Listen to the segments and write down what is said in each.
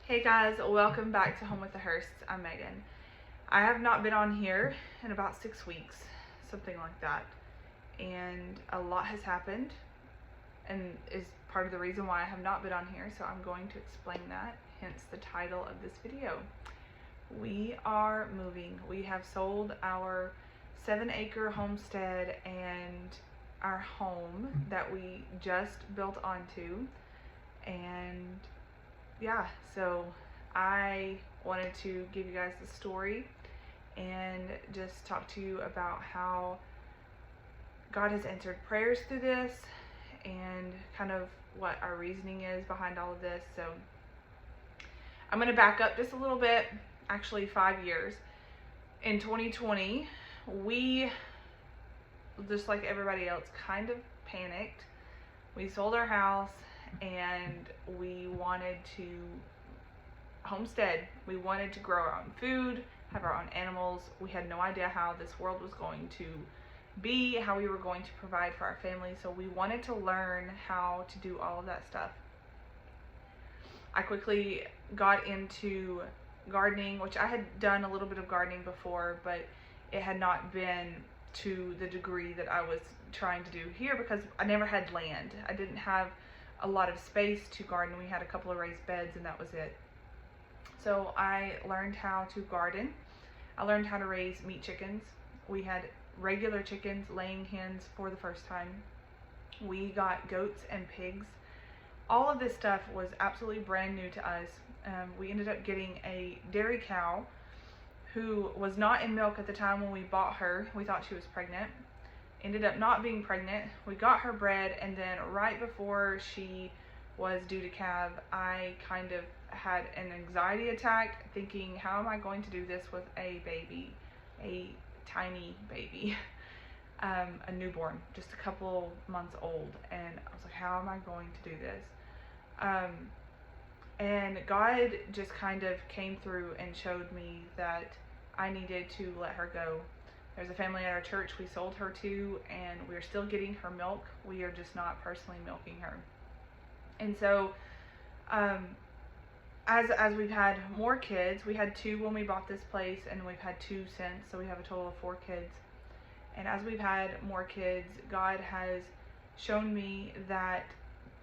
Hey guys, welcome back to Home with the Hearsts. I'm Megan. I have not been on here in about 6 weeks, something like that. And a lot has happened and is part of the reason why I have not been on here, so I'm going to explain that, hence the title of this video. We are moving. We have sold our 7-acre homestead and our home that we just built onto, and yeah, so I wanted to give you guys the story and just talk to you about how God has answered prayers through this and kind of what our reasoning is behind all of this. So I'm going to back up just a little bit, actually 5 years. In 2020, we, just like everybody else, kind of panicked. We sold our house and we wanted to homestead. We wanted to grow our own food, have our own animals. We had no idea how this world was going to be, how we were going to provide for our family. So we wanted to learn how to do all of that stuff. I quickly got into gardening, which I had done a little bit of gardening before, but it had not been to the degree that I was trying to do here because I never had land. I didn't have a lot of space to garden. We had a couple of raised beds and that was it. So I learned how to garden. I learned how to raise meat chickens. We had regular chickens, laying hens for the first time. We got goats and pigs. All of this stuff was absolutely brand new to us. We ended up getting a dairy cow who was not in milk at the time when we bought her. We thought she was pregnant. Ended up not being pregnant. We got her bred, and then right before she was due to calve, I kind of had an anxiety attack thinking, how am I going to do this with a baby, a tiny baby, a newborn, just a couple months old. And I was like, how am I going to do this? And God just kind of came through and showed me that I needed to let her go. There's a family at our church we sold her to, and we're still getting her milk. We are just not personally milking her. And so as we've had more kids, we had 2 when we bought this place, and we've had 2 since, so we have a total of 4 kids. And as we've had more kids, God has shown me that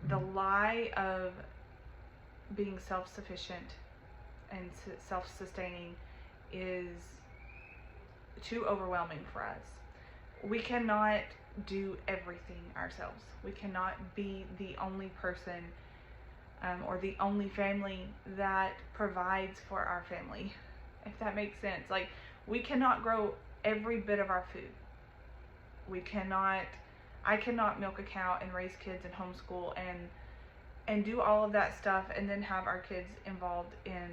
the lie of being self-sufficient and self-sustaining is too overwhelming for us. We cannot do everything ourselves. We cannot be the only person or the only family that provides for our family, if that makes sense. Like, we cannot grow every bit of our food. I cannot milk a cow and raise kids and homeschool and do all of that stuff and then have our kids involved in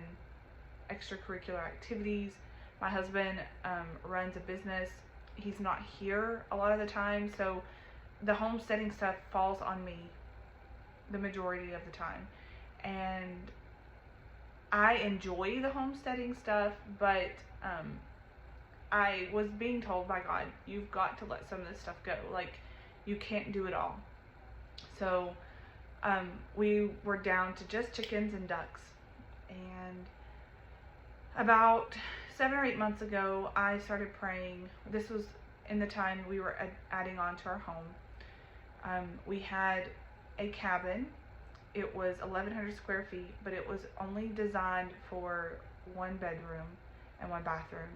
extracurricular activities. My husband runs a business. He's not here a lot of the time, so the homesteading stuff falls on me the majority of the time. And I enjoy the homesteading stuff, but I was being told by God, you've got to let some of this stuff go. Like, you can't do it all. So we were down to just chickens and ducks. And about 7 or 8 months ago, I started praying. This was in the time we were adding on to our home. We had a cabin. It was 1,100 square feet, but it was only designed for 1 bedroom and 1 bathroom.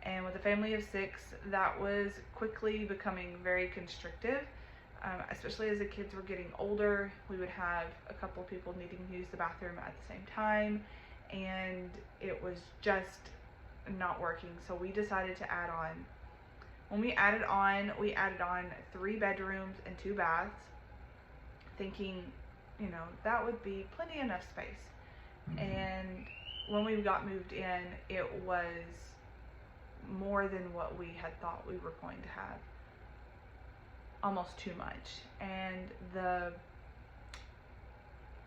And with a family of 6, that was quickly becoming very constrictive. Especially as the kids were getting older, we would have a couple people needing to use the bathroom at the same time, and it was just not working. So we decided to add on. When we added on 3 bedrooms and 2 baths, thinking, that would be plenty enough space. And when we got moved in, it was more than what we had thought we were going to have. Almost too much. And the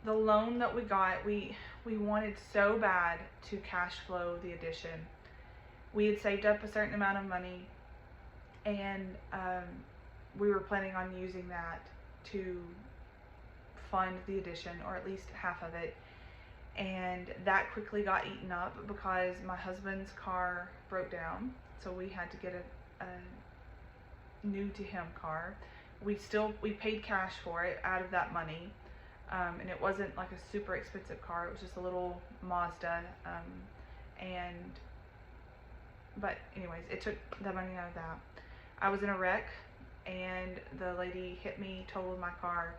loan that we got, we wanted so bad to cash flow the addition. We had saved up a certain amount of money, and we were planning on using that to fund the addition, or at least half of it. and that quickly got eaten up because my husband's car broke down, so we had to get a new to him car. We paid cash for it out of that money, and it wasn't like a super expensive car. It was just a little Mazda, but anyways, it took the money out of that. I was in a wreck, and the lady hit me, totaled my car,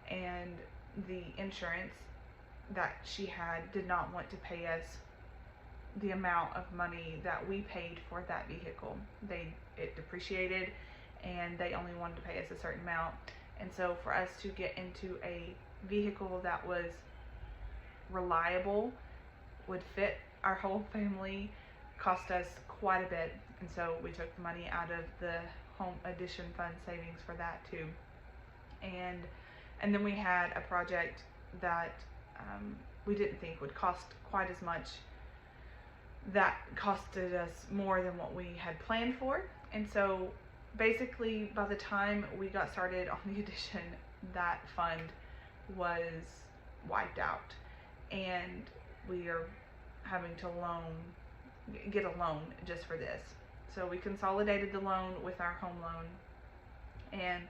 and the insurance that she had did not want to pay us the amount of money that we paid for that vehicle. It depreciated, and they only wanted to pay us a certain amount. And so for us to get into a vehicle that was reliable, would fit our whole family, cost us quite a bit. And so we took the money out of the home addition fund savings for that too. And then we had a project that we didn't think would cost quite as much. That costed us more than what we had planned for. And so basically, by the time we got started on the addition, that fund was wiped out, and we are having to get a loan just for this. So we consolidated the loan with our home loan, and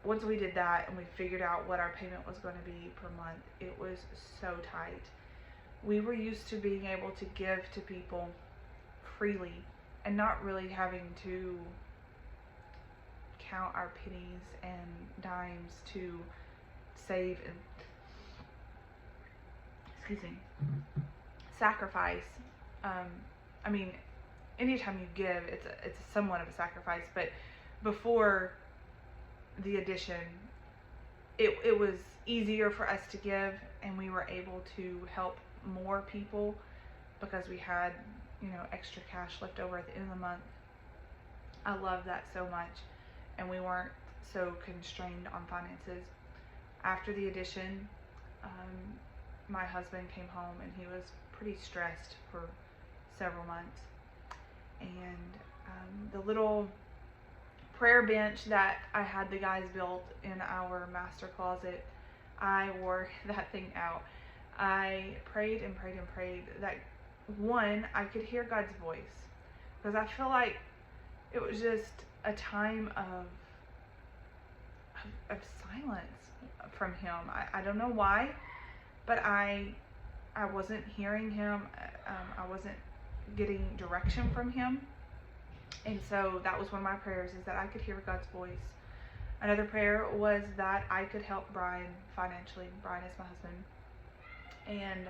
once we did that and we figured out what our payment was going to be per month, it was so tight. We were used to being able to give to people freely and not really having to count our pennies and dimes to save and sacrifice. I mean, anytime you give, it's somewhat of a sacrifice, but before the addition, it was easier for us to give, and we were able to help more people because we had, extra cash left over at the end of the month. I love that so much, and we weren't so constrained on finances. After the addition, my husband came home, and he was pretty stressed for several months. And the little prayer bench that I had the guys build in our master closet, I wore that thing out. I prayed and prayed and prayed that, one, I could hear God's voice, because I feel like it was just a time of silence from him. I don't know why, but I wasn't hearing him. I wasn't getting direction from him. And so that was one of my prayers, is that I could hear God's voice. Another prayer was that I could help Brian financially. Brian is my husband. And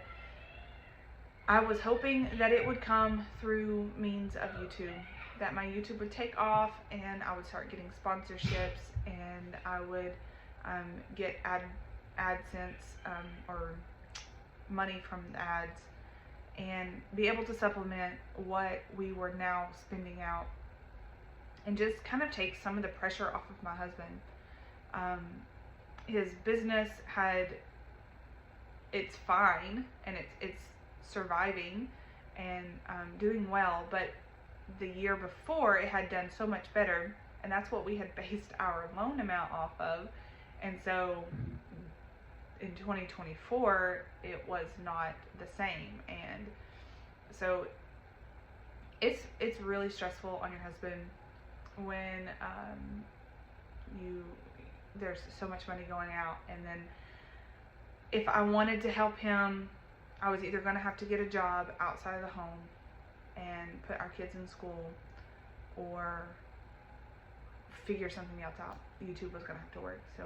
I was hoping that it would come through means of YouTube, that my YouTube would take off, and I would start getting sponsorships, and I would get AdSense or money from the ads, and be able to supplement what we were now spending out, and just kind of take some of the pressure off of my husband. His business it's fine, and it's surviving and doing well, but the year before it had done so much better, and that's what we had based our loan amount off of. And so in 2024 it was not the same, and so it's really stressful on your husband when there's so much money going out. And then if I wanted to help him, I was either going to have to get a job outside of the home and put our kids in school, or figure something else out. YouTube was going to have to work. So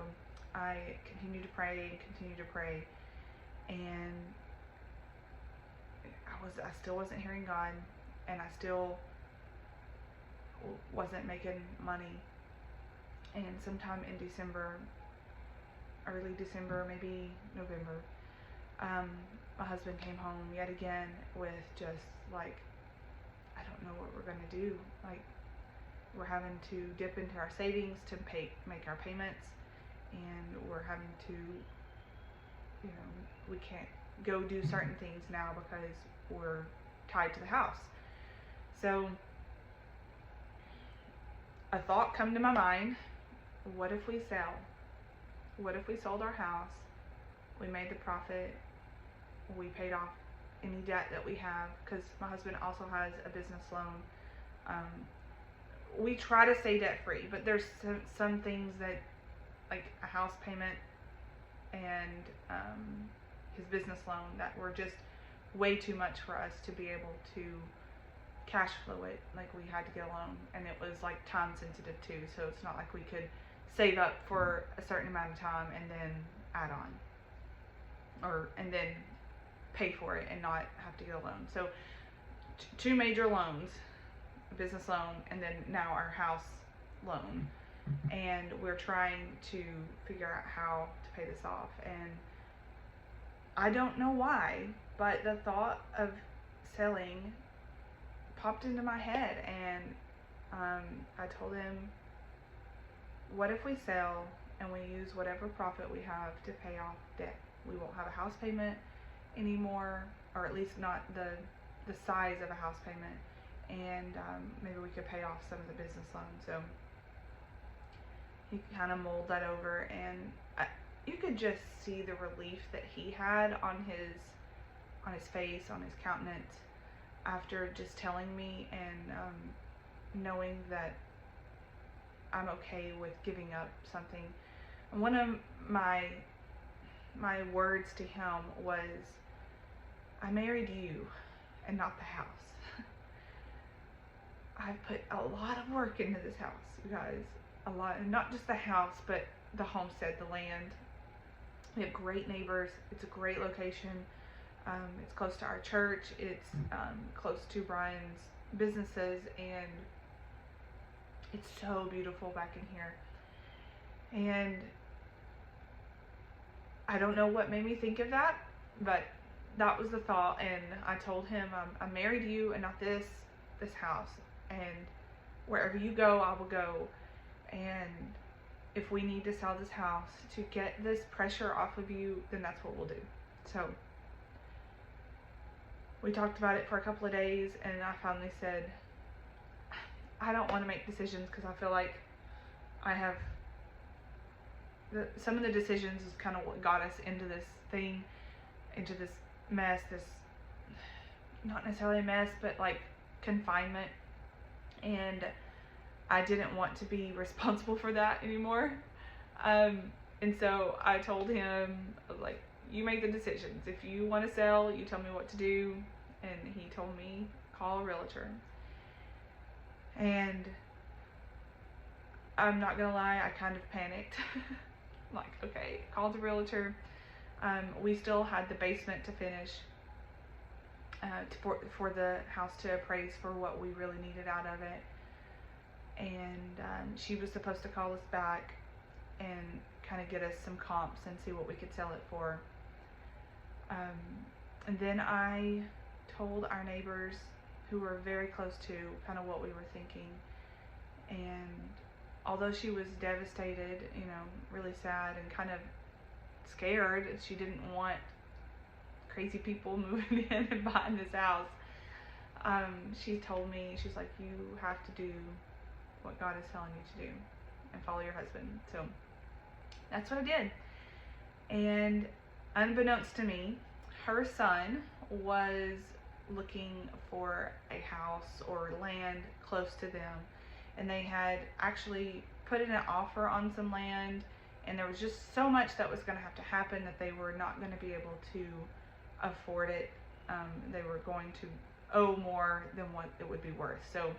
I continued to pray, and I still wasn't hearing God, and I still wasn't making money. And sometime in December, early December, maybe November, my husband came home yet again with just like, I don't know what we're gonna do. Like, we're having to dip into our savings to make our payments, and we're having to, we can't go do certain things now because we're tied to the house. So a thought come to my mind: what if we sell? What if we sold our house? We made the profit, We paid off any debt that we have, because my husband also has a business loan. We try to stay debt free, but there's some things that, like a house payment and his business loan, that were just way too much for us to be able to cash flow it. Like, we had to get a loan, and it was like time sensitive too, so it's not like we could save up for a certain amount of time and then add on, and then pay for it and not have to get a loan. So two major loans, a business loan and then now our house loan, and we're trying to figure out how to pay this off. And I don't know why, but the thought of selling popped into my head, and I told him, what if we sell and we use whatever profit we have to pay off debt? We won't have a house payment anymore, or at least not the size of a house payment, and maybe we could pay off some of the business loans. So he kind of mulled that over, and you could just see the relief that he had on his face, on his countenance, after just telling me, and knowing that I'm okay with giving up something. And one of my words to him was, I married you and not the house. I've put a lot of work into this house, you guys. A lot, and not just the house, but the homestead, the land. We have great neighbors. It's a great location. It's close to our church. It's close to Brian's businesses, and it's so beautiful back in here. And I don't know what made me think of that, but that was the thought. And I told him, I married you and not this house, and wherever you go, I will go. And if we need to sell this house to get this pressure off of you, then that's what we'll do. So we talked about it for a couple of days, and I finally said, I don't want to make decisions, because I feel like I have some of the decisions is kind of what got us into this thing, into this mess, this, not necessarily a mess, but like confinement. And I didn't want to be responsible for that anymore. And so I told him, I was like, you make the decisions. If you want to sell, you tell me what to do. And he told me, call a realtor. And I'm not gonna lie, I kind of panicked. Like, okay, called the realtor. We still had the basement to finish, for the house to appraise for what we really needed out of it. And she was supposed to call us back and kind of get us some comps and see what we could sell it for. And then I told our neighbors, who were very close to, kind of what we were thinking. And although she was devastated, you know, really sad and kind of scared, she didn't want crazy people moving in and buying this house. She told me, she's like, you have to do what God is telling you to do and follow your husband. So that's what I did. And unbeknownst to me, her son was looking for a house or land close to them, and they had actually put in an offer on some land, and there was just so much that was going to have to happen that they were not going to be able to afford it. They were going to owe more than what it would be worth, so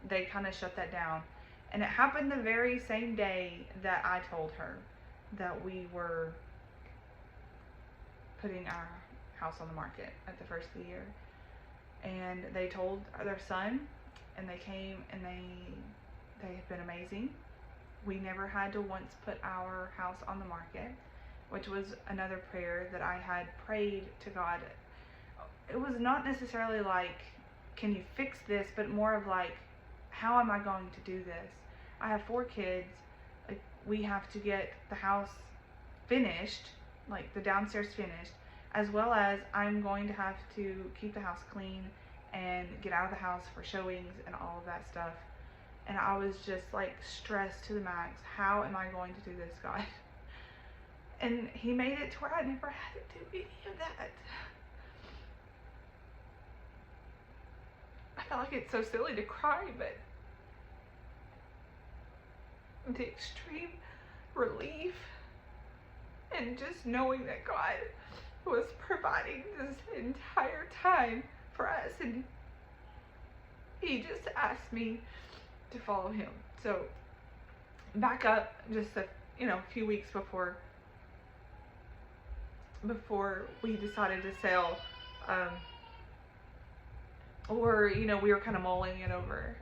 they kind of shut that down. And it happened the very same day that I told her that we were putting our house on the market at the first of the year. And they told their son, and they came, and they have been amazing. We never had to once put our house on the market, which was another prayer that I had prayed to God. It was not necessarily like, can you fix this, but more of like, how am I going to do this? I have 4 kids. Like, we have to get the house finished, like the downstairs finished, as well as I'm going to have to keep the house clean and get out of the house for showings and all of that stuff. And I was just like stressed to the max. How am I going to do this, God? And he made it to where I never had to do any of that. I feel like it's so silly to cry, but the extreme relief and just knowing that God was providing this entire time for us, and he just asked me to follow him. So back up just a few weeks before we decided to sell, or we were kind of mulling it over.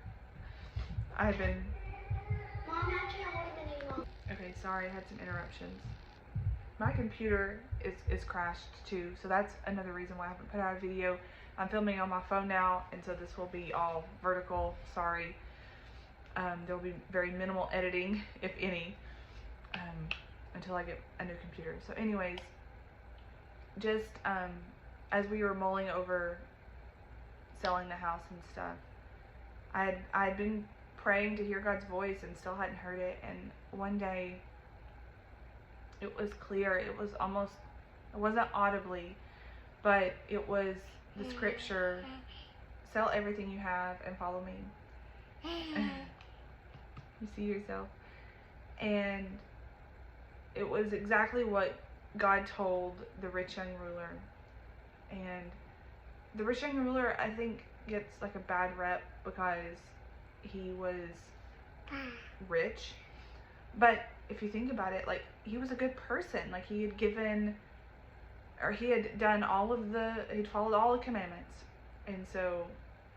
I've been okay, sorry, I had some interruptions. My computer is crashed too, so that's another reason why I haven't put out a video. I'm filming on my phone now, and so this will be all vertical. Sorry. There will be very minimal editing, if any, until I get a new computer. So anyways, just as we were mulling over selling the house and stuff, I'd been praying to hear God's voice and still hadn't heard it. And one day it was clear. It wasn't audibly, but it was the scripture, sell everything you have and follow me. You see yourself. And it was exactly what God told the rich young ruler. And the rich young ruler, I think, gets like a bad rep because he was rich. But if you think about it, like, he was a good person. Like, he had done he'd followed all the commandments. And so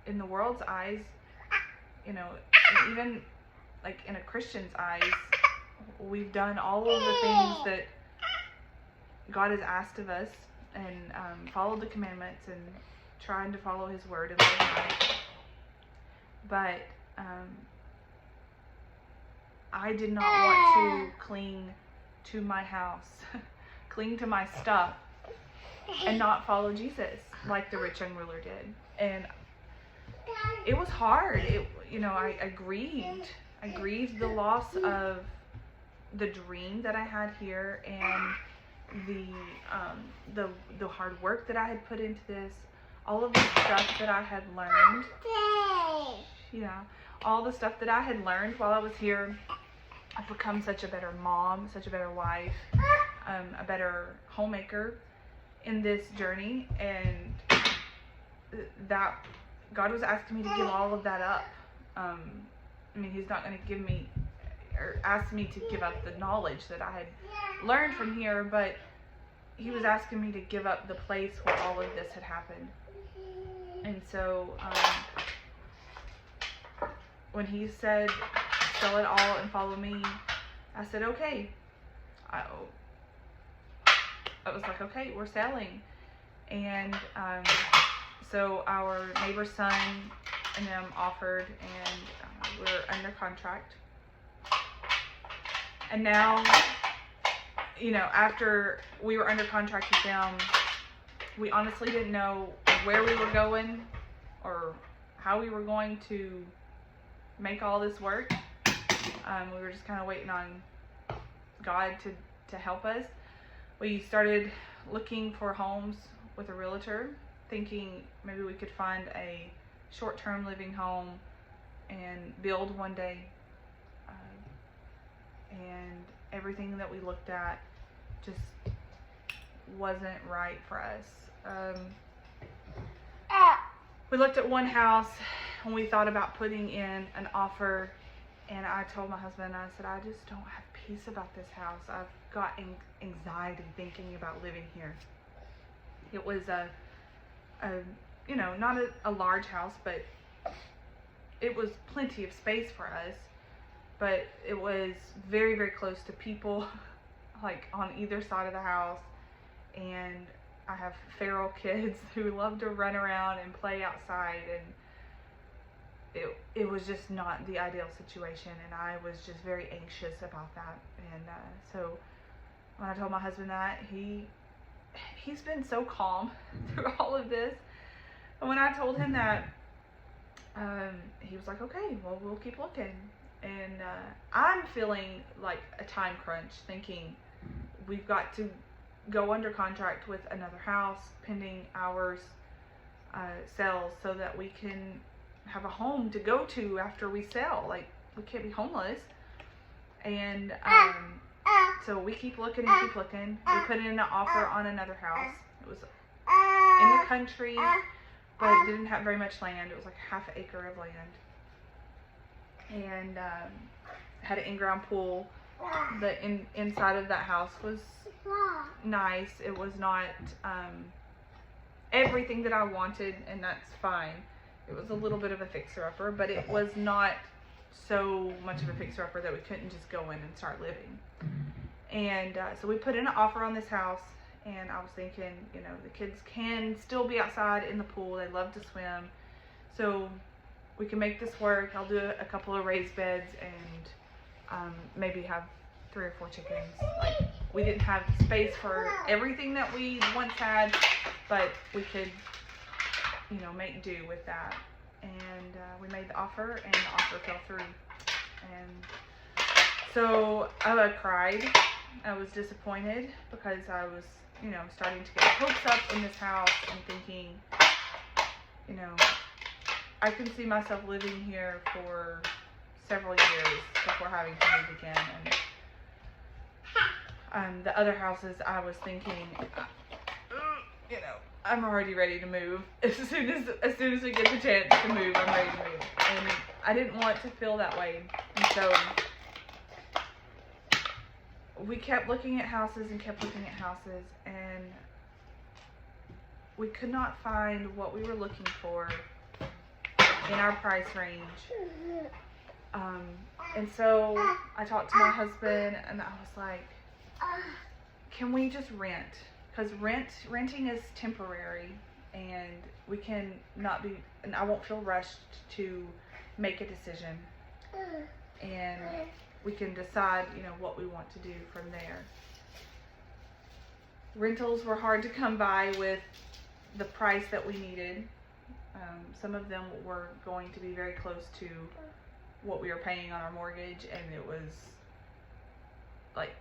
in the world's eyes, and even like in a Christian's eyes, we've done all of the things that God has asked of us, and followed the commandments and trying to follow his word and live right. But I did not want to cling to my house, cling to my stuff, and not follow Jesus like the rich young ruler did. And it was hard. I grieved. I grieved the loss of the dream that I had here, and the hard work that I had put into this, all of the stuff that I had learned. Yeah, all the stuff that I had learned while I was here. I've become such a better mom, such a better wife, a better homemaker in this journey, and that God was asking me to give all of that up. He's not going to give me or ask me to give up the knowledge that I had learned from here, but he was asking me to give up the place where all of this had happened. And so when he said, sell it all and follow me, I said, okay. I was like, okay, we're selling. And so our neighbor's son and them offered, and we're under contract. And now, after we were under contract with them, we honestly didn't know where we were going or how we were going to make all this work. We were just kind of waiting on God to help us. We started looking for homes with a realtor, thinking maybe we could find a short-term living home and build one day. And everything that we looked at just wasn't right for us. We looked at one house and we thought about putting in an offer, and I told my husband, I said, I just don't have peace about this house. I've got anxiety thinking about living here. It was not a large house, but it was plenty of space for us. But it was very, very close to people, like on either side of the house. And I have feral kids who love to run around and play outside, and it was just not the ideal situation, and I was just very anxious about that. And so when I told my husband that, he's been so calm through all of this. And when I told him that, he was like, okay, well, we'll keep looking. And I'm feeling like a time crunch, thinking, we've got to go under contract with another house pending ours sells, so that we can have a home to go to after we sell. Like, we can't be homeless. And so we keep looking and keep looking. We put in an offer on another house. It was in the country, but it didn't have very much land. It was like half an acre of land, and had an in-ground pool. The inside of that house was nice. It was not everything that I wanted, and that's fine. It was a little bit of a fixer-upper, but it was not so much of a fixer-upper that we couldn't just go in and start living. And so we put in an offer on this house, and I was thinking, you know, the kids can still be outside in the pool. They love to swim, so we can make this work. I'll do a couple of raised beds and maybe have 3 or 4 chickens. Like, we didn't have space for everything that we once had, but we could, you know, make do with that. And we made the offer, and the offer fell through. And so I cried. I was disappointed because I was, you know, starting to get hopes up in this house and thinking, you know, I can see myself living here for several years before having to move again. And the other houses, I was thinking, you know, I'm already ready to move. As soon as we get the chance to move, I'm ready to move. And I didn't want to feel that way. And so we kept looking at houses and kept looking at houses, and we could not find what we were looking for in our price range. And so I talked to my husband, and I was like, can we just rent? Because renting is temporary, and we can not be, and I won't feel rushed to make a decision, and we can decide, you know, what we want to do from there. Rentals were hard to come by with the price that we needed. Some of them were going to be very close to what we were paying on our mortgage, and it was like,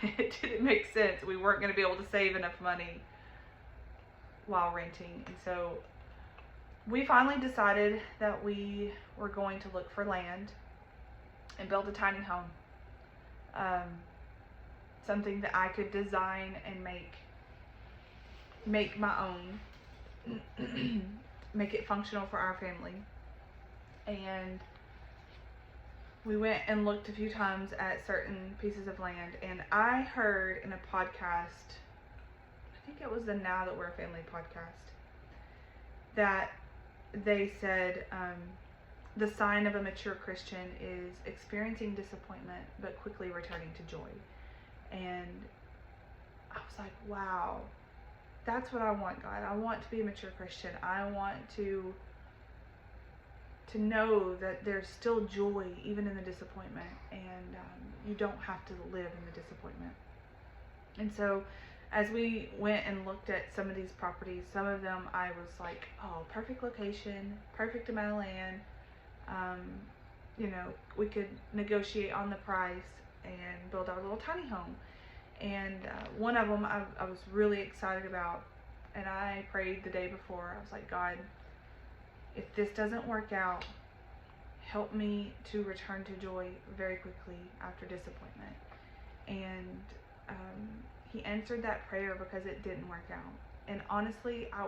it didn't make sense. We weren't going to be able to save enough money while renting. And so we finally decided that we were going to look for land and build a tiny home. Something that I could design and make my own, make it functional for our family. And we went and looked a few times at certain pieces of land, and I heard in a podcast, I think it was the Now That We're a Family podcast, that they said the sign of a mature Christian is experiencing disappointment but quickly returning to joy. And I was like, wow, that's what I want, God. I want to be a mature Christian. I want to know that there's still joy even in the disappointment, and you don't have to live in the disappointment. And so as we went and looked at some of these properties, some of them I was like, oh, perfect location, perfect amount of land, you know, we could negotiate on the price and build our little tiny home. And one of them I was really excited about, and I prayed the day before. I was like, God, if this doesn't work out, help me to return to joy very quickly after disappointment. And he answered that prayer because it didn't work out. And honestly, I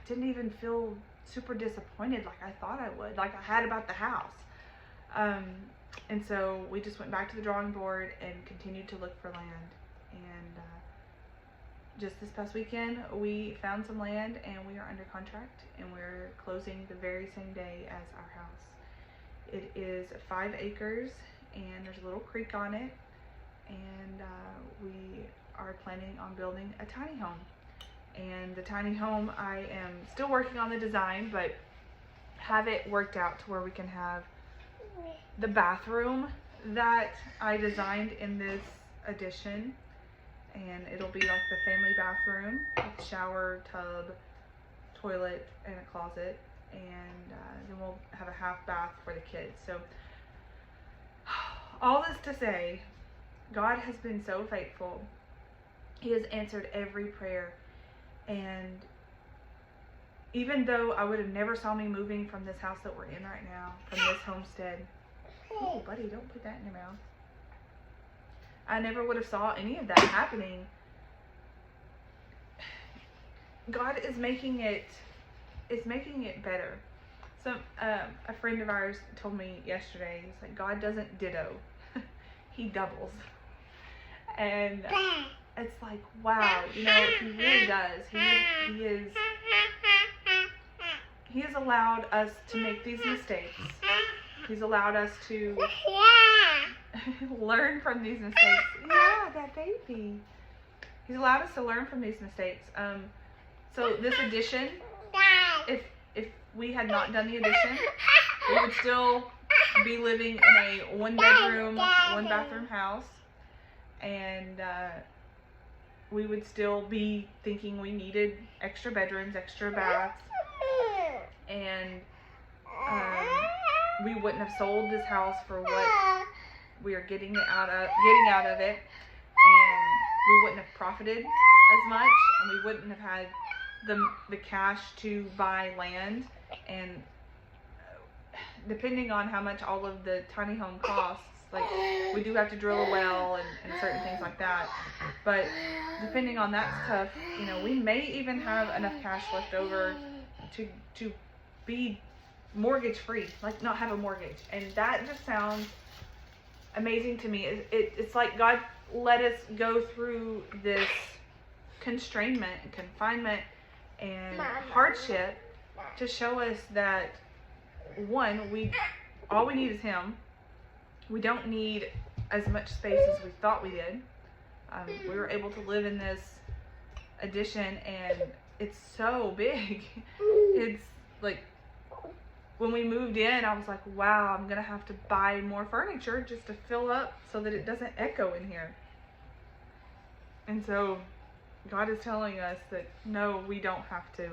didn't even feel super disappointed like I thought I would, like I had about the house. And so we just went back to the drawing board and continued to look for land. And just this past weekend, we found some land, and we are under contract, and we're closing the very same day as our house. It is 5 acres, and there's a little creek on it, and we are planning on building a tiny home. And the tiny home, I am still working on the design, but have it worked out to where we can have the bathroom that I designed in this addition. And it'll be like the family bathroom with shower, tub, toilet, and a closet. And then we'll have a half bath for the kids. So all this to say, God has been so faithful He has answered every prayer. And even though I would have never saw me moving from this house that we're in right now, from this homestead. Oh, buddy, don't put that in your mouth. I never would have saw any of that happening. God is making it better. So a friend of ours told me yesterday, he's like, God doesn't ditto, he doubles. And it's like, wow, you know, he really does. He has allowed us to make these mistakes. He's allowed us to learn from these mistakes. Yeah, that baby. He's allowed us to learn from these mistakes. So this addition, if we had not done the addition, we would still be living in a 1-bedroom, 1-bathroom house, and we would still be thinking we needed extra bedrooms, extra baths, and we wouldn't have sold this house for what we are getting out of it, and we wouldn't have profited as much, and we wouldn't have had the cash to buy land. And depending on how much all of the tiny home costs, like we do have to drill a well and certain things like that, but depending on that stuff, you know, we may even have enough cash left over to be mortgage free, like not have a mortgage. And that just sounds amazing to me. It's like God let us go through this constrainment and confinement and hardship to show us that, one, all we need is him. We don't need as much space as we thought we did. We were able to live in this addition, and it's so big. It's like, when we moved in, I was like, wow, I'm gonna have to buy more furniture just to fill up so that it doesn't echo in here. And so God is telling us that no, we don't have to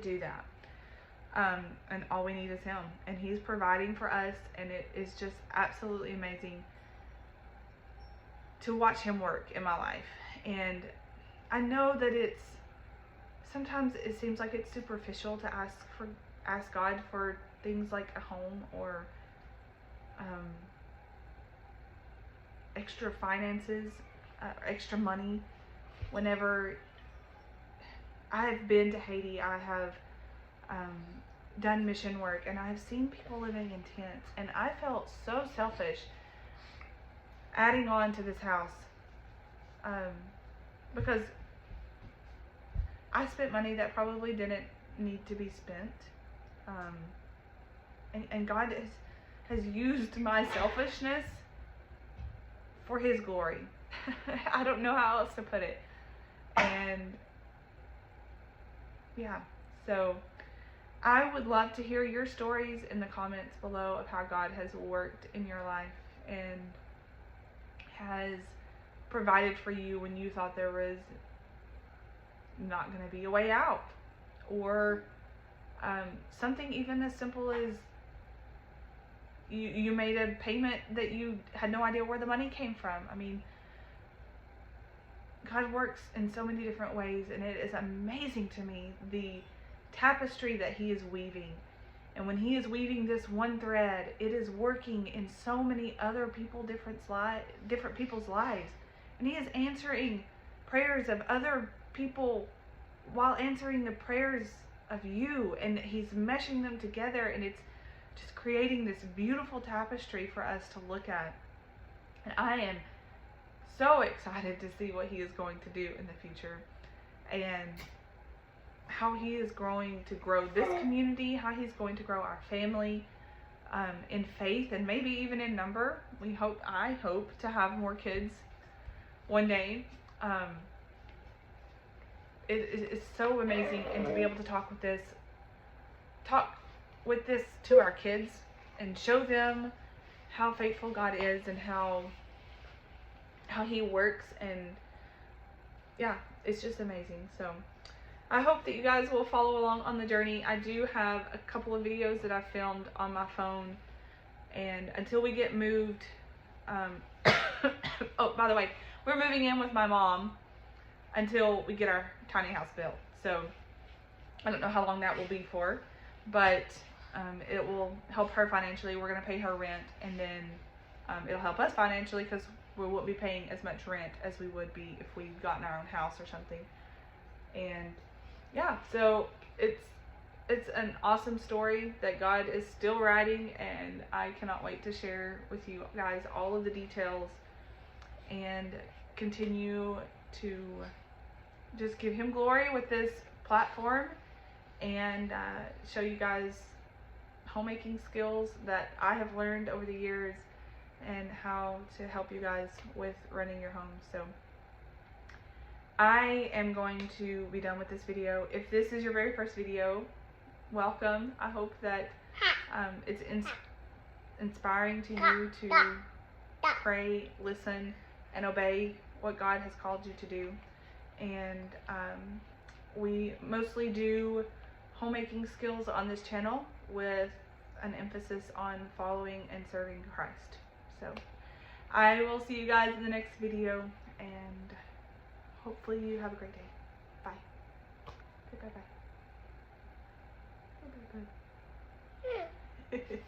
do that. And all we need is him, and he's providing for us, and it is just absolutely amazing to watch him work in my life. And I know that sometimes it seems like it's superficial to ask God for things like a home or extra finances, extra money. Whenever I have been to Haiti, I have done mission work, and I have seen people living in tents, and I felt so selfish adding on to this house, because I spent money that probably didn't need to be spent, and God has used my selfishness for his glory. I don't know how else to put it. And yeah, so I would love to hear your stories in the comments below of how God has worked in your life and has provided for you when you thought there was not going to be a way out, or something even as simple as you made a payment that you had no idea where the money came from. I mean, God works in so many different ways, and it is amazing to me the tapestry that he is weaving. And when he is weaving this one thread, it is working in so many other different people's lives. And he is answering prayers of other people while answering the prayers of you, and he's meshing them together, and it's just creating this beautiful tapestry for us to look at. And I am so excited to see what he is going to do in the future, and how he is going to grow this community, how he's going to grow our family in faith, and maybe even in number. I hope to have more kids one day. It's so amazing, and to be able to talk with this to our kids and show them how faithful God is and how he works, and yeah, it's just amazing. So I hope that you guys will follow along on the journey. I do have a couple of videos that I filmed on my phone, and until we get moved, oh, by the way, we're moving in with my mom until we get our tiny house built. So I don't know how long that will be for, but it will help her financially. We're going to pay her rent, and then it'll help us financially because we won't be paying as much rent as we would be if we'd gotten our own house or something. And yeah, so it's an awesome story that God is still writing, and I cannot wait to share with you guys all of the details and continue to just give him glory with this platform and show you guys homemaking skills that I have learned over the years and how to help you guys with running your home. So I am going to be done with this video. If this is your very first video, welcome. I hope that it's inspiring to you to pray, listen, and obey what God has called you to do. And we mostly do homemaking skills on this channel with an emphasis on following and serving Christ. So I will see you guys in the next video, and hopefully you have a great day. Bye. Bye bye bye. Bye bye bye.